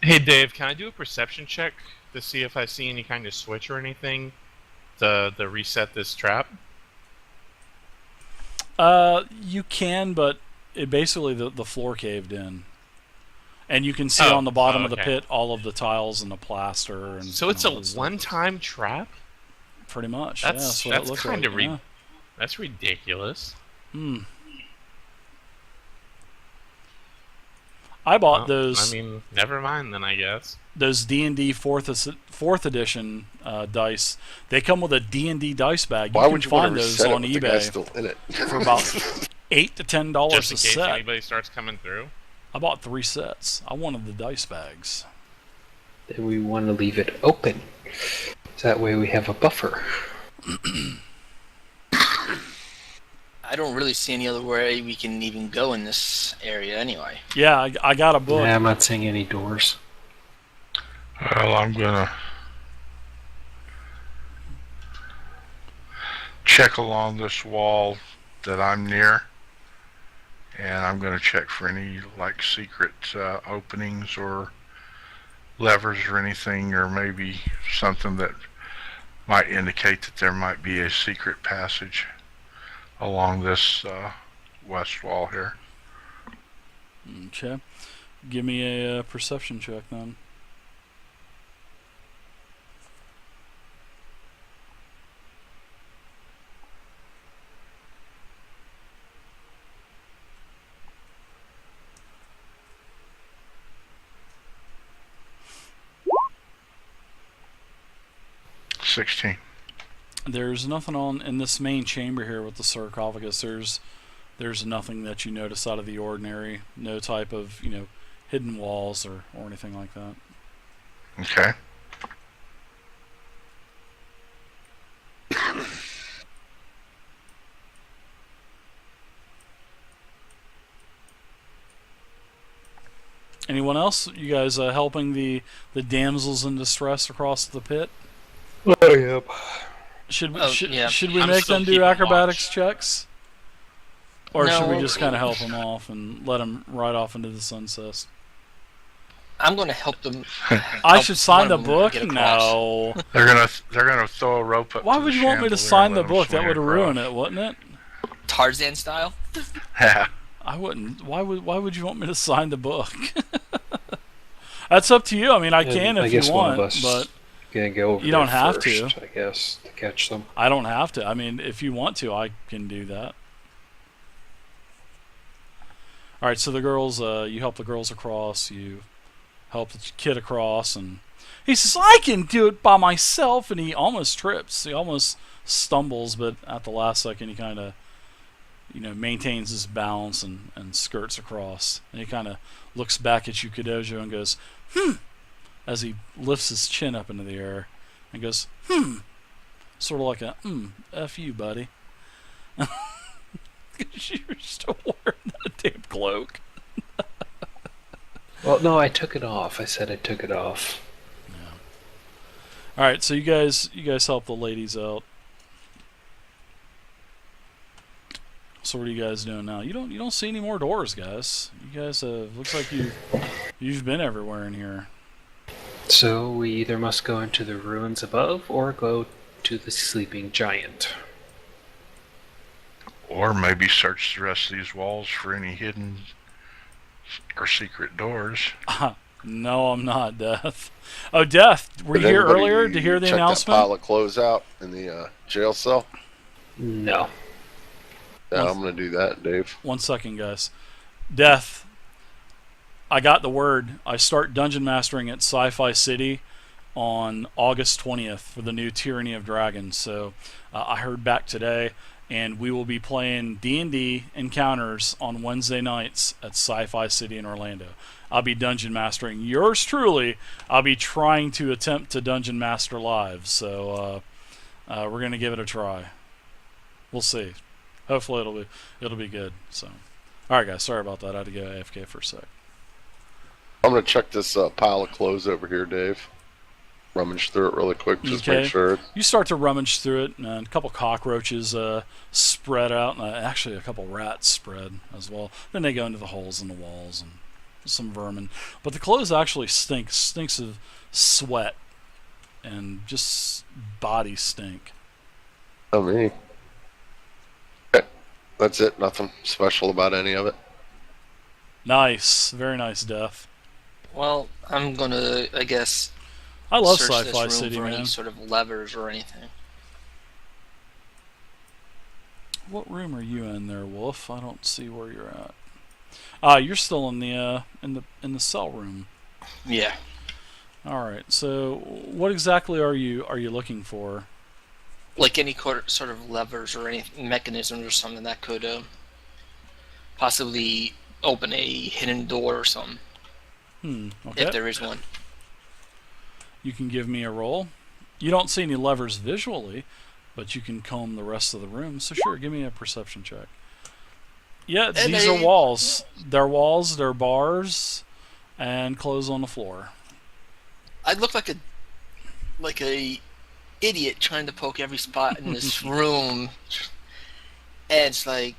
Hey Dave, can I do a perception check to see if I see any kind of switch or anything to reset this trap? You can, but it basically the floor caved in, and you can see Oh, on the bottom of the okay. pit all of the tiles and the plaster So and it's a all this stuff. one-time trap? Pretty much, yeah, That's that's what it that's looked kind like. of Yeah. that's ridiculous. Hmm. I bought Well, I those mean, never mind then, I guess. D&D fourth edition dice. They come with a D&D dice bag. You Why can would you want to find those reset it on with the guy eBay still in it? for about $8 to $10 Just a in case set. anybody starts coming through. I bought 3 sets. I wanted the dice bags. Then we want to leave it open. So that way we have a buffer. I don't really see any other way we can even go in this area anyway. Yeah, I got a book. Yeah, I'm not seeing any doors. Well, I'm gonna check along this wall that I'm near, and I'm gonna check for any like secret openings or levers or anything, or maybe something that might indicate that there might be a secret passage along this west wall here. Okay. Give me a perception check then. $16. There's nothing on in this main chamber here with the sarcophagus. There's nothing that you notice out of the ordinary. No type of hidden walls or anything like that. Okay. Anyone else? You guys helping the damsels in distress across the pit? Oh, yep. Should we Oh, yeah. should we I'm make still them do keeping acrobatics watch. checks, or should we No. just kind of help them off and let them ride off into the sunset? I'm going to help them. I should sign the one of them book? get across. No. They're gonna throw a rope up. Why to would the you want me to chandelier sign and the let 'em book? That swing would across. ruin it, wouldn't it? Tarzan style? I wouldn't. Why would you want me to sign the book? That's up to you. I mean, I can I if guess you one want, of us but gonna go over you don't there have first, to. I guess, to catch them. I don't have to. I mean, if you want to, I can do that. All right. So the girls, you help the girls across. You help the kid across, and he says, "I can do it by myself," and he almost trips. He almost stumbles, but at the last second, he kind of maintains his balance and skirts across. And he kind of looks back at you, Kadojo, and goes, as he lifts his chin up into the air and goes, sort of like a, F you, buddy. You're still wearing that damn cloak. Well, no, I took it off. I said I took it off. All right, so you guys help the ladies out. So what are you guys doing now? You don't see any more doors, guys. You guys looks like you've been everywhere in here. So we either must go into the ruins above or go to the sleeping giant. Or maybe search the rest of these walls for any hidden or secret doors. No, I'm not, Death. Oh, Death, were you Did here everybody earlier to hear the check that announcement? pile of clothes out in the jail cell? No. Yeah, I'm gonna do that, Dave. 1 second, guys. Death, I got the word. I start dungeon mastering at Sci-Fi City on August 20th for the new Tyranny of Dragons. So I heard back today, and we will be playing D&D encounters on Wednesday nights at Sci-Fi City in Orlando. I'll be dungeon mastering. Yours truly, I'll be trying to attempt to dungeon master live. So we're gonna give it a try. We'll see. Hopefully it'll be good. So, all right, guys. Sorry about that. I had to go AFK for a sec. I'm gonna check this pile of clothes over here, Dave. Rummage through it really quick, just Okay. make sure. You start to rummage through it, and a couple cockroaches spread out, and actually a couple rats spread as well. Then they go into the holes in the walls, and some vermin. But the clothes actually stinks of sweat and just body stink. Oh, me. Okay. That's it. Nothing special about any of it. Nice, very nice, Death. Well, I'm gonna, I guess, I love search this Sci-Fi room City, for man. any sort of levers or anything. What room are you in there, Wolf? I don't see where you're at. Ah, you're still in the cell room. Yeah. All right. So, what exactly are you looking for? Like any sort of levers or any mechanisms or something that could possibly open a hidden door or something, Okay. if there is one. You can give me a roll. You don't see any levers visually, but you can comb the rest of the room. So sure, give me a perception check. Yeah, And these are walls. They're walls, they're bars, and clothes on the floor. I look like a idiot trying to poke every spot in this room, and it's like,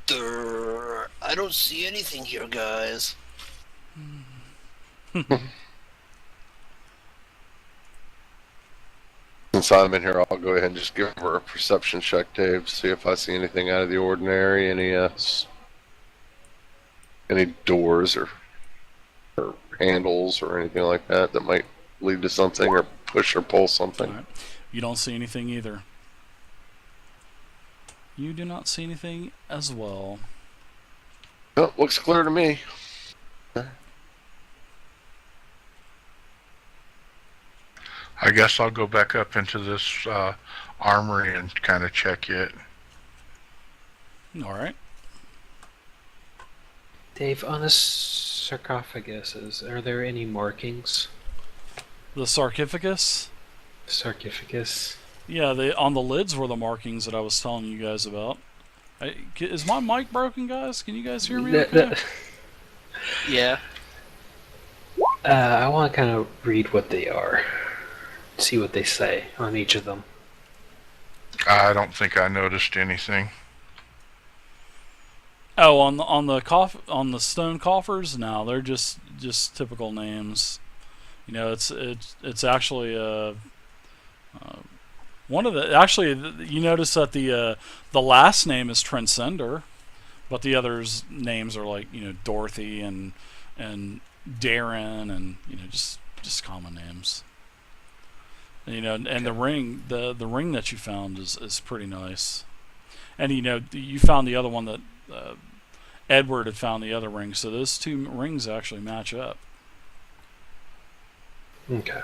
"Durr, I don't see anything here, guys." Since I'm in here, I'll go ahead and just give her a perception check, Dave. See if I see anything out of the ordinary. Any doors or handles or anything like that that might lead to something or push or pull something. All right. You don't see anything either. You do not see anything as well. Oh, looks clear to me. I guess I'll go back up into this armory and kind of check it. All right. Dave, on the sarcophaguses, are there any markings? The sarcophagus. Sarcophagus? Yeah, on the lids were the markings that I was telling you guys about. Is my mic broken, guys? Can you guys hear me? Okay? Yeah. I want to kind of read what they are. See what they say on each of them. I don't think I noticed anything. Oh, on the stone coffers? No, they're just typical names. You know, it's actually one of the you notice that the last name is Tresendar, but the others names are like, you know, Dorothy and Darren, and you know, just common names. And, you know, and the ring that you found is pretty nice. And you know, you found the other one that Edward had found the other ring, so those two rings actually match up. Okay.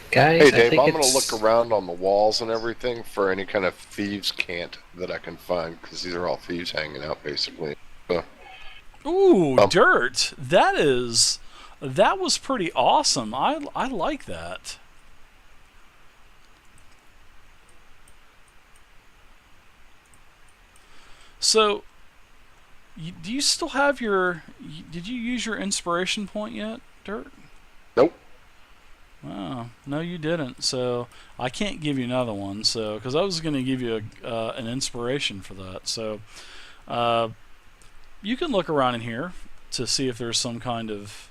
Guys, Hey I Dave, think I'm gonna look around on the walls and everything for any kind of thieves' cant that I can find, because these are all thieves hanging out basically. Ooh, dirt. That was pretty awesome. I like that. So, do you still have your? Did you use your inspiration point yet, Dirt? Nope. Oh, no, you didn't. So I can't give you another one. So because I was going to give you an inspiration for that. So you can look around in here to see if there's some kind of,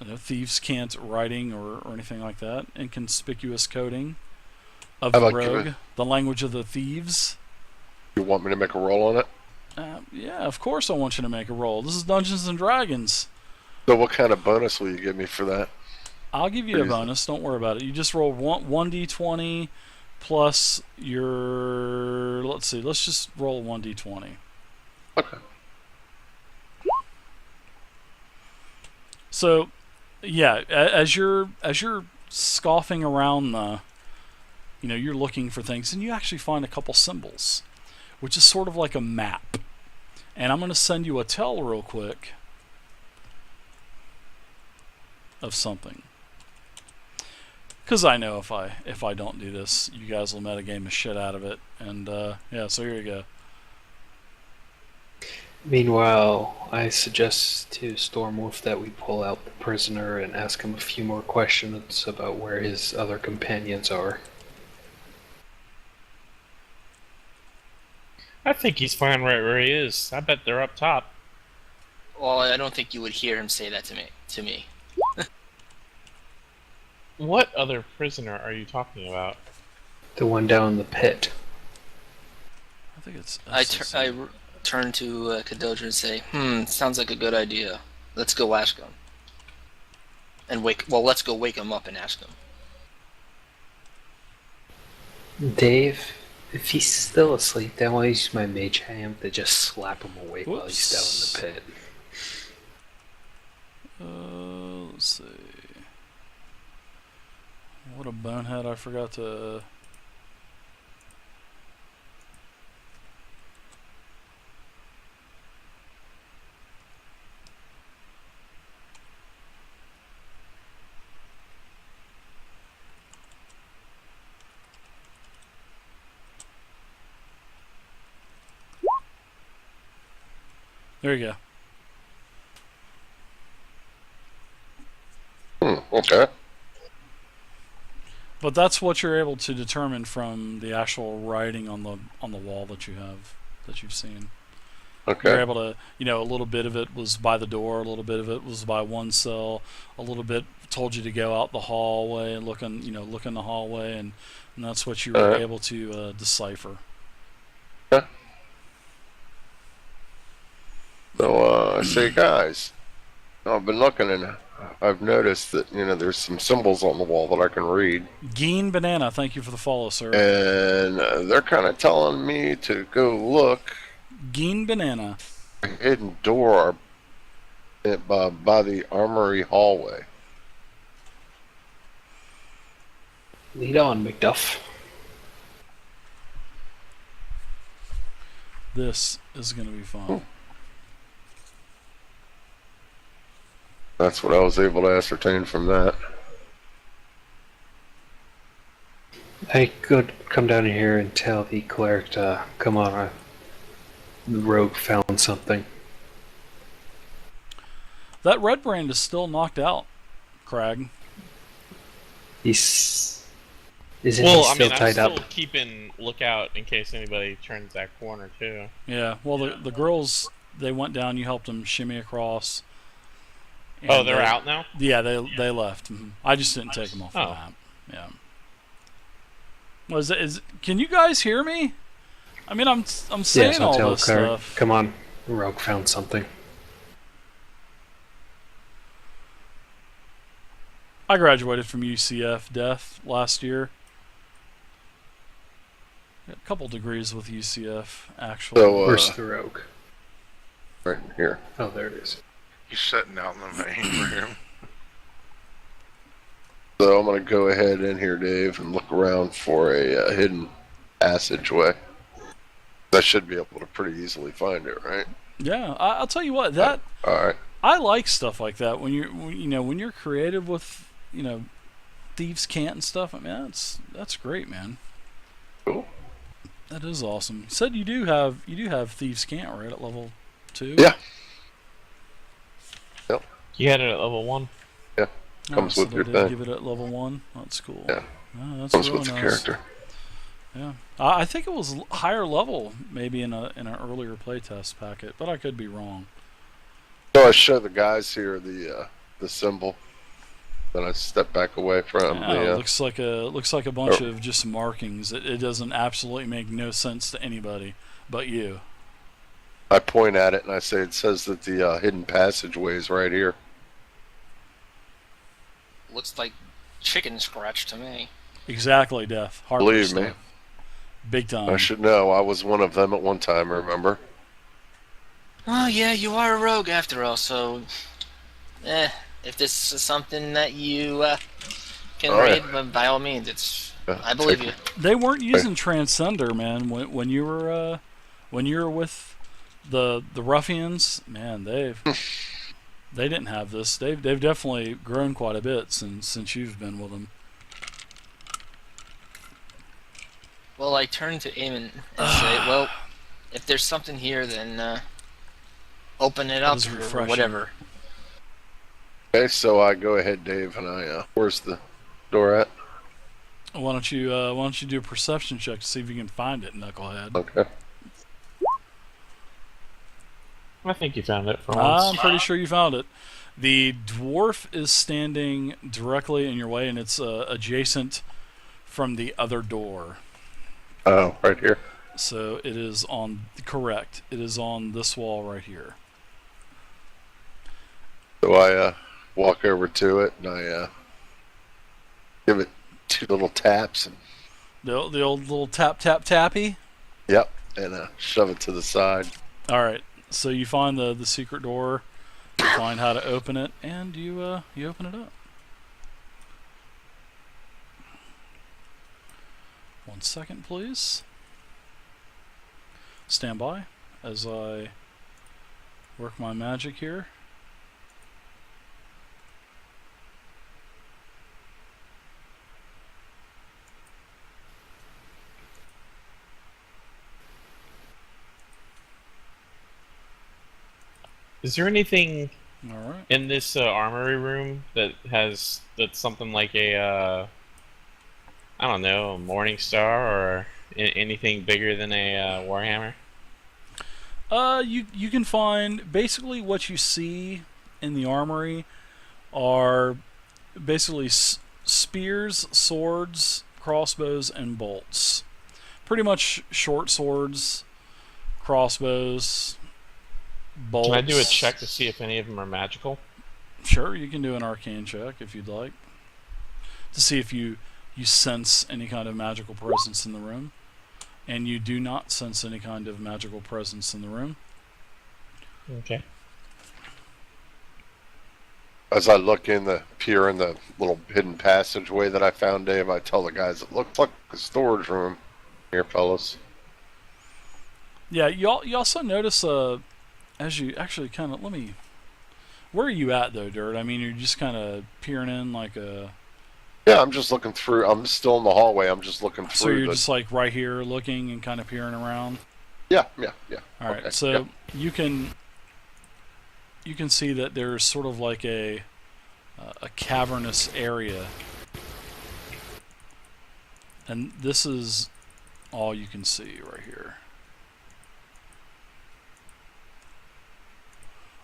you know, thieves' cant writing or anything like that. Inconspicuous coding of the rogue, the language of the thieves. You want me to make a roll on it? Yeah, of course I want you to make a roll. This is Dungeons and Dragons. So what kind of bonus will you give me for that? I'll give you a bonus. Don't worry about it. You just roll 1d20 plus your... Let's see. Let's just roll 1d20. Okay. So, yeah, as you're scoffing around the... You know, you're looking for things, and you actually find a couple symbols, which is sort of like a map. And I'm going to send you a tell real quick of something. Because I know if I don't do this, you guys will metagame the shit out of it. And, yeah, so here you go. Meanwhile, I suggest to Stormwolf that we pull out the prisoner and ask him a few more questions about where his other companions are. I think he's fine right where he is. I bet they're up top. Well, I don't think you would hear him say that to me. What other prisoner are you talking about? The one down in the pit. I think it's. I turn to Kadoja and say, sounds like a good idea. Let's go ask him. And let's go wake him up and ask him. Dave, if he's still asleep, then I'll use my mage hand to just slap him awake while he's still in the pit. Let's see. What a bonehead! I forgot to. There you Hmm, okay. But that's what you're able to determine from the actual writing on the wall that you've seen. Okay. You're able to, a little bit of it was by the door, a little bit of it was by one cell, a little bit told you to go out the hallway and look in the hallway, and that's what you were able to decipher. Okay. So I say, guys, I've been looking and I've noticed that there's some symbols on the wall that I can read, Geen Banana, thank you for the follow, sir. and they're kind of telling me to go look. Geen Banana. A hidden door by the armory hallway. Lead on, McDuff. This is going to be fun. That's what I was able to ascertain from that. I could come down here and tell the cleric to come on. The rogue found something. That Redbrand is still knocked out, Crag. Isn't Well, he still I mean, I'm tied still up? keeping lookout in case anybody turns that corner too. Yeah, well, the girls, they went down, you helped them shimmy across. Oh, they're out now? Yeah, they left. I just didn't take them off the map. Yeah. Can you guys hear me? I mean, I'm saying Yes, I'll all tell this cleric. stuff. Come on, the rogue found something. I graduated from UCF Death last year. Got a couple degrees with UCF, actually. So, Where's the rogue? right here. Oh, there it is. He's sitting out in the main room. So I'm going to go ahead in here, Dave, and look around for a hidden passageway. I should be able to pretty easily find it, right? Yeah, I'll tell you what. That All right. I like stuff like that when you're creative with thieves' cant and stuff. I mean, that's great, man. Cool. That is awesome. You said you do have thieves' cant right at level 2. Yeah. You had it at level 1. Comes so with they your did thing. give it at level 1. That's cool. Yeah. Oh, that's Comes really with the nice. character. Yeah, I think it was higher level maybe in an earlier playtest packet, but I could be wrong. So I show the guys here the symbol. Then I step back away from It looks like a bunch of just markings. It doesn't absolutely make no sense to anybody but you. I point at it and I say it says that the hidden passageway is right here. Looks like chicken scratch to me. Exactly, Death. Harper Believe stuff. me. Big time. I should know. I was one of them at one time, remember? Oh yeah, you are a rogue after all, so if this is something that you can read, by all means, I believe you. They weren't using Tresendar, man. When you were with the ruffians, man, they didn't have this. They've definitely grown quite a bit since you've been with them. Well, I turn to Eamon and say, well, if there's something here, then open it up or refreshing. whatever. Okay, so I go ahead, Dave, and where's the door at? Why don't you do a perception check to see if you can find it, knucklehead? Okay. I think you found it for once. I'm pretty sure you found it. The dwarf is standing directly in your way, and it's adjacent from the other door. Oh, right here. So it is on, correct, it is on this wall right here. So I walk over to it and I give it 2 little taps and The old little tappy? yep, and shove it to the side. Alright, so you find the secret door, you find how to open it, and you open it up. 1 second, please. Stand by as I work my magic here. Is there anything Alright. in this armory room that's something like a I don't know, a Morning Star or anything bigger than a Warhammer? You can find basically what you see in the armory are basically spears, swords, crossbows, and bolts. Pretty much short swords, crossbows, bolts. Can I do a check to see if any of them are magical? Sure, you can do an arcane check if you'd like to see if you sense any kind of magical presence in the room. And you do not sense any kind of magical presence in the room. Okay. As I peer in the little hidden passageway that I found, Dave, I tell the guys it looks like a storage room here, fellas. Yeah, you also notice as you actually kind of where are you at though, Dirt? I mean, you're just kind of peering in like a. Yeah, I'm just looking through. I'm still in the hallway. I'm just looking through. So you're just like right here looking and kind of peering around. Yeah. All right, Okay, so yep. you can see that there's sort of like a cavernous area, and this is all you can see right here,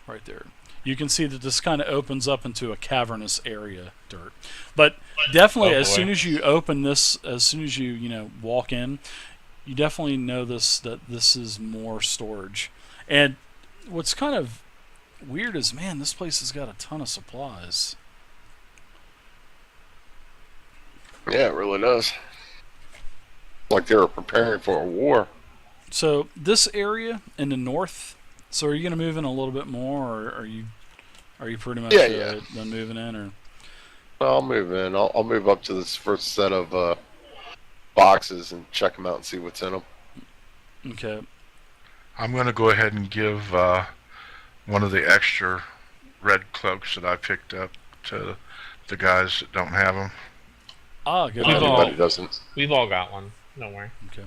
right there. You can see that this kind of opens up into a cavernous area, Dirt. But definitely, as soon as you open this, as soon as you walk in, you definitely notice that this is more storage. And what's kind of weird is, man, this place has got a ton of supplies. Yeah, it really does. Like they were preparing for a war. So this area in the north. So are you going to move in a little bit more, or are you pretty much done moving in, or? I'll move in. I'll move up to this first set of boxes and check them out and see what's in them. Okay. I'm going to go ahead and give one of the extra red cloaks that I picked up to the guys that don't have them. Ah, good. Everybody doesn't. We've all got one. Don't worry. Okay.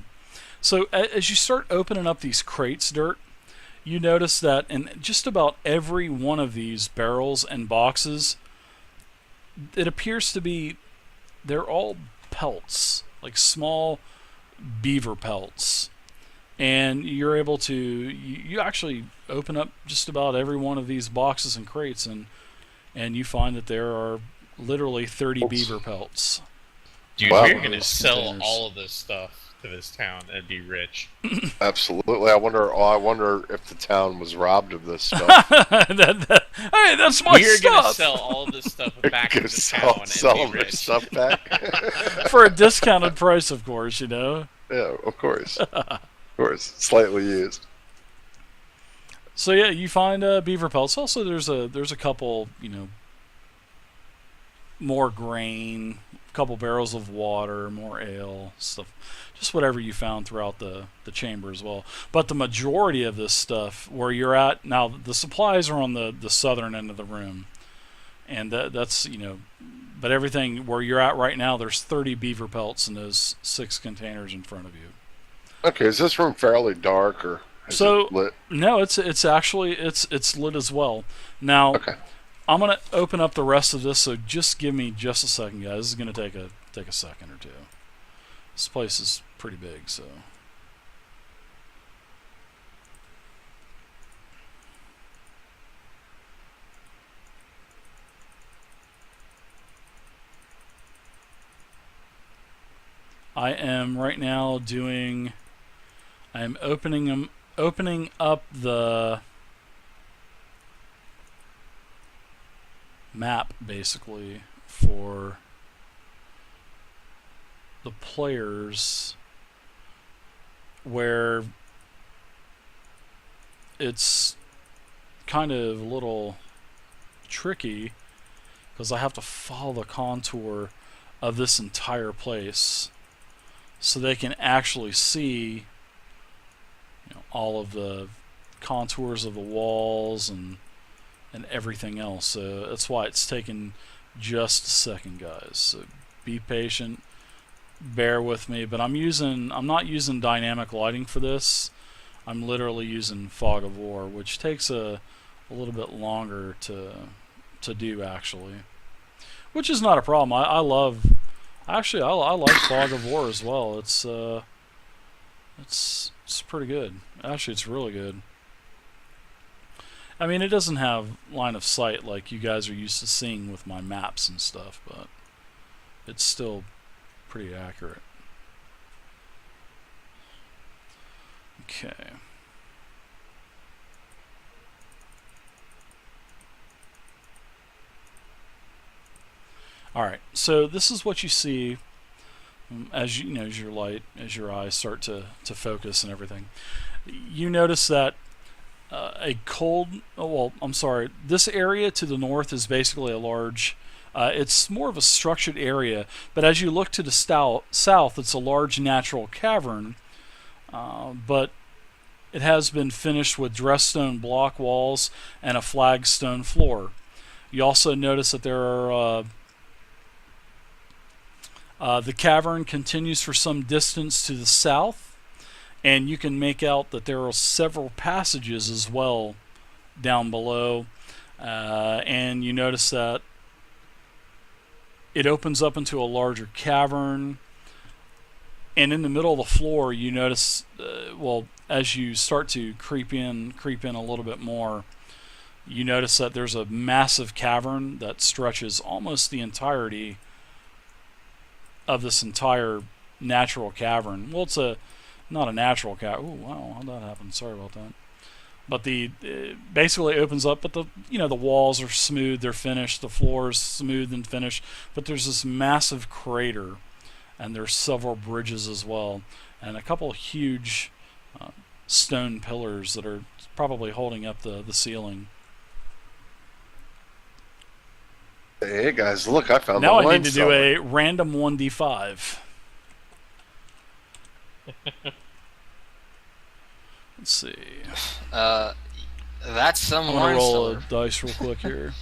So as you start opening up these crates, Dirt, you notice that in just about every one of these barrels and boxes, it appears to be, they're all pelts, like small beaver pelts. And you're able to, you actually open up just about every one of these boxes and crates, and you find that there are literally 30 beaver pelts. Dude, Wow. we're going to sell Containers. all of this stuff to this town and be rich. Absolutely. I wonder if the town was robbed of this stuff. Hey, that's my We're going to stuff! sell all of this stuff back to Gonna the town sell and them be their rich. stuff back. For a discounted price, of course, Yeah, of course. Of course. Slightly used. So yeah, you find beaver pelts. Also, there's a couple, more grain, a couple barrels of water, more ale, stuff, just whatever you found throughout the chamber as well. But the majority of this stuff, where you're at now, the supplies are on the southern end of the room, and that's but everything where you're at right now, there's 30 beaver pelts in those 6 containers in front of you. Okay, is this room fairly dark or is it lit? No, it's actually it's lit as well. Now, Okay. I'm gonna open up the rest of this, so just give me just a second, guys. This is gonna take a second or two. This place is pretty big, so. I am right now doing. I am opening up the map basically for the players, where it's kind of a little tricky because I have to follow the contour of this entire place so they can actually see, all of the contours of the walls and everything else. So that's why it's taken just a second, guys. So be patient, bear with me. But I'm not using dynamic lighting for this. I'm literally using fog of war, which takes a little bit longer to do actually, which is not a problem. I like fog of war as well. It's pretty good. Actually, it's really good. I mean, it doesn't have line of sight like you guys are used to seeing with my maps and stuff, but it's still pretty accurate. Okay. Alright, so this is what you see as as your eyes start to focus and everything. You notice that this area to the north is basically a large, it's more of a structured area, but as you look to the south, it's a large natural cavern, but it has been finished with dressed stone block walls and a flagstone floor. You also notice that there are the cavern continues for some distance to the south, and you can make out that there are several passages as well down below, and you notice that it opens up into a larger cavern, and in the middle of the floor you notice, as you start to creep in a little bit more, you notice that there's a massive cavern that stretches almost the entirety of this entire natural cavern. Well, it's not a natural cavern. Oh wow, how'd that happen? Sorry about that. But it basically opens up, but the walls are smooth, they're finished, the floor is smooth and finished, but there's this massive crater, and there's several bridges as well, and a couple huge stone pillars that are probably holding up the ceiling. Hey guys, look, I found now the I need to do cellar. a random 1d5. Let's see. That's some I'm gonna wine roll cellar. a dice real quick here.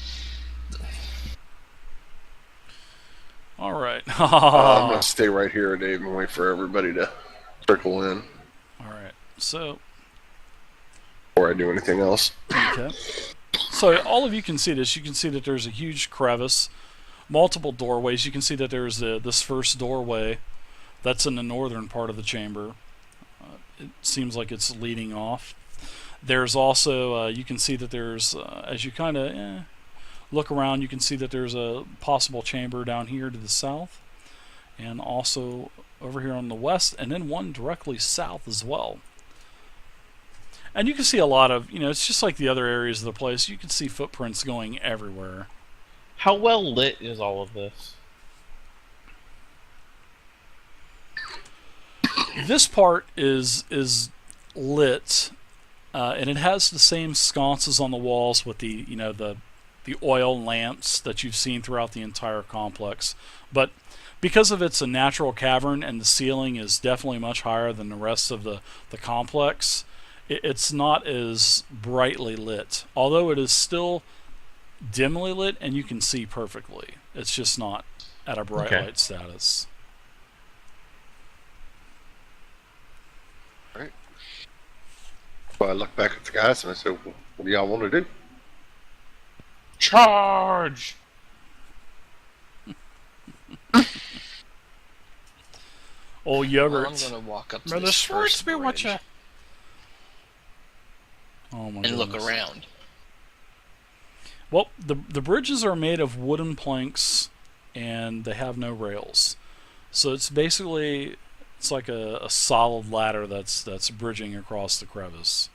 All right. I'm gonna stay right here, Dave, and wait for everybody to trickle in All right. So, before I do anything else. okay. So all of you can see this. You can see that there's a huge crevice, multiple doorways. You can see that there's this first doorway that's in the northern part of the chamber. It seems like it's leading off. There's also, you can see that there's, as you kind of look around, you can see that there's a possible chamber down here to the south, and also over here on the west, and then one directly south as well. And you can see a lot of, it's just like the other areas of the place. You can see footprints going everywhere. How well lit is all of this? This part is lit, and it has the same sconces on the walls with the oil lamps that you've seen throughout the entire complex. But because of it's a natural cavern and the ceiling is definitely much higher than the rest of the complex, it's not as brightly lit. Although it is still dimly lit and you can see perfectly. It's just not at a bright light status. Right. So I looked back at the guys and I said, well, what do y'all want to do? Charge! Old Well, yogurt. I'm gonna walk up to Brother this Schwartz, first be bridge watcha. Oh my and look goodness. around. Well, the bridges are made of wooden planks and they have no rails. So it's basically It's like a solid ladder that's bridging across the crevice.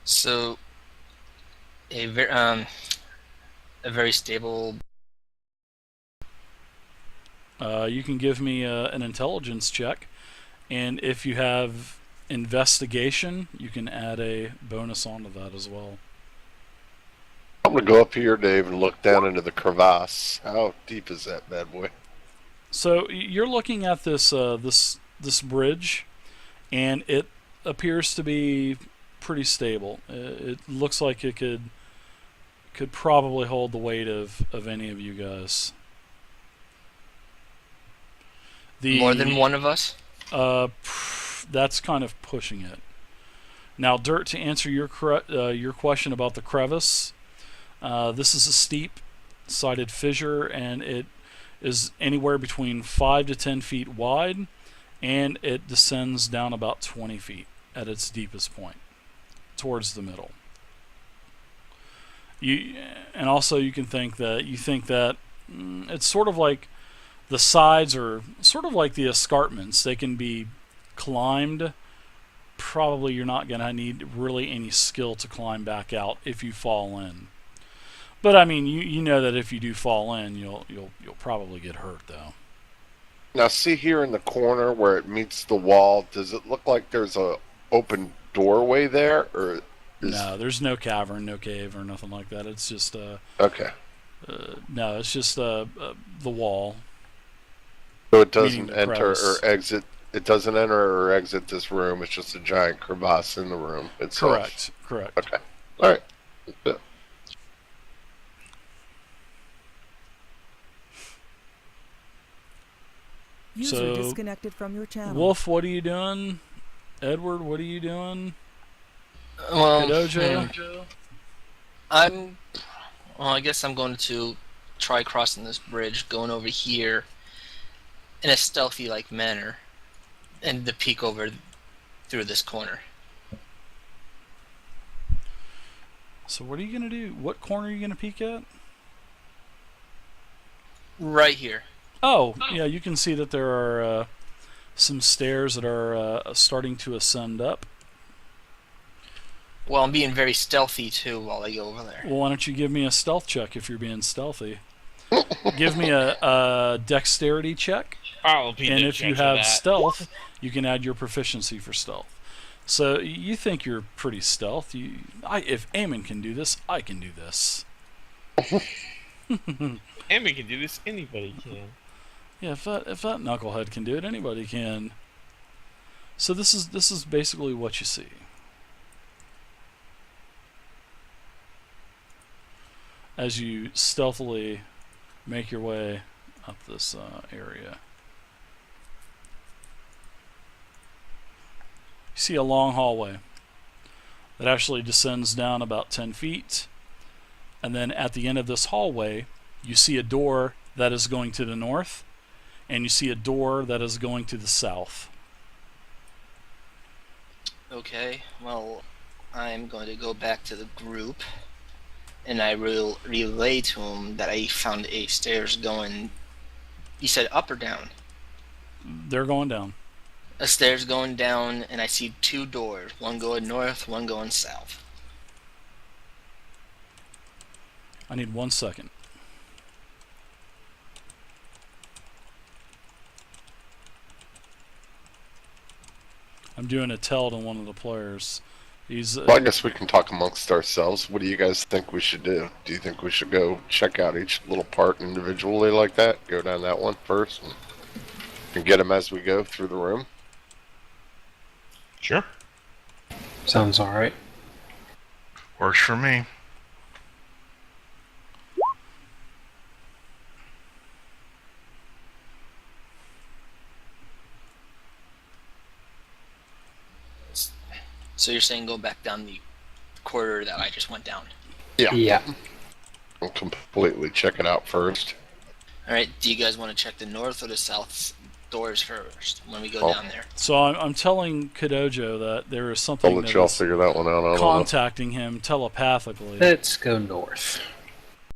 So a very stable. You can give me an intelligence check, and if you have investigation, you can add a bonus onto that as well. I'm gonna go up here, Dave, and look down into the crevasse. How deep is that bad boy? So you're looking at this this bridge, and it appears to be pretty stable. It looks like it could probably hold the weight of any of you guys. More than one of us? That's kind of pushing it. Now, Dirt, to answer your question about the crevice, this is a steep-sided fissure, and it is anywhere between 5 to 10 feet wide, and it descends down about 20 feet at its deepest point, towards the middle. And also you can think that it's sort of like the sides are sort of like the escarpments. They can be climbed. Probably you're not going to need really any skill to climb back out if you fall in. But I mean, you know that if you do fall in, you'll probably get hurt though. Now, see here in the corner where it meets the wall. Does it look like there's a open doorway there, or no? There's no cavern, no cave, or nothing like that. It's just okay. No, it's just the wall. So it doesn't enter or exit. It doesn't enter or exit this room. It's just a giant crevasse in the room itself. Correct. Okay. All right. Yeah. User disconnected from your channel. Wolf, what are you doing? Edward, what are you doing? Well, Kadojo? I guess I'm going to try crossing this bridge, going over here in a stealthy-like manner, and to peek over through this corner. So what are you going to do? What corner are you going to peek at? Right here. Oh, yeah, you can see that there are some stairs that are starting to ascend up. Well, I'm being very stealthy, too, while I go over there. Well, why don't you give me a stealth check if you're being stealthy? Give me a dexterity check. I'll be and the if you judge of have that. stealth, you can add your proficiency for stealth. So you think you're pretty stealth. If Eamon can do this, I can do this. And we can do this. Anybody can. Yeah, if that knucklehead can do it, anybody can. So this is basically what you see. As you stealthily make your way up this area. You see a long hallway that actually descends down about 10 feet. And then at the end of this hallway, you see a door that is going to the north, and you see a door that is going to the south. Okay, well, I'm going to go back to the group, and I will relay to him that I found a stairs going... You said up or down? They're going down. A stairs going down, and I see two doors. One going north, one going south. I need 1 second. I'm doing a tell to one of the players. Well, I guess we can talk amongst ourselves. What do you guys think we should do? Do you think we should go check out each little part individually like that? Go down that one first and get them as we go through the room? Sure. Sounds alright. Works for me. So you're saying go back down the corridor that I just went down? Yeah. We'll completely check it out first. Alright, do you guys want to check the north or the south doors first when we go down there? So I'm telling Kadojo that there is I'll something let that y'all is figure that one out. I don't know. contacting him telepathically. Let's go north.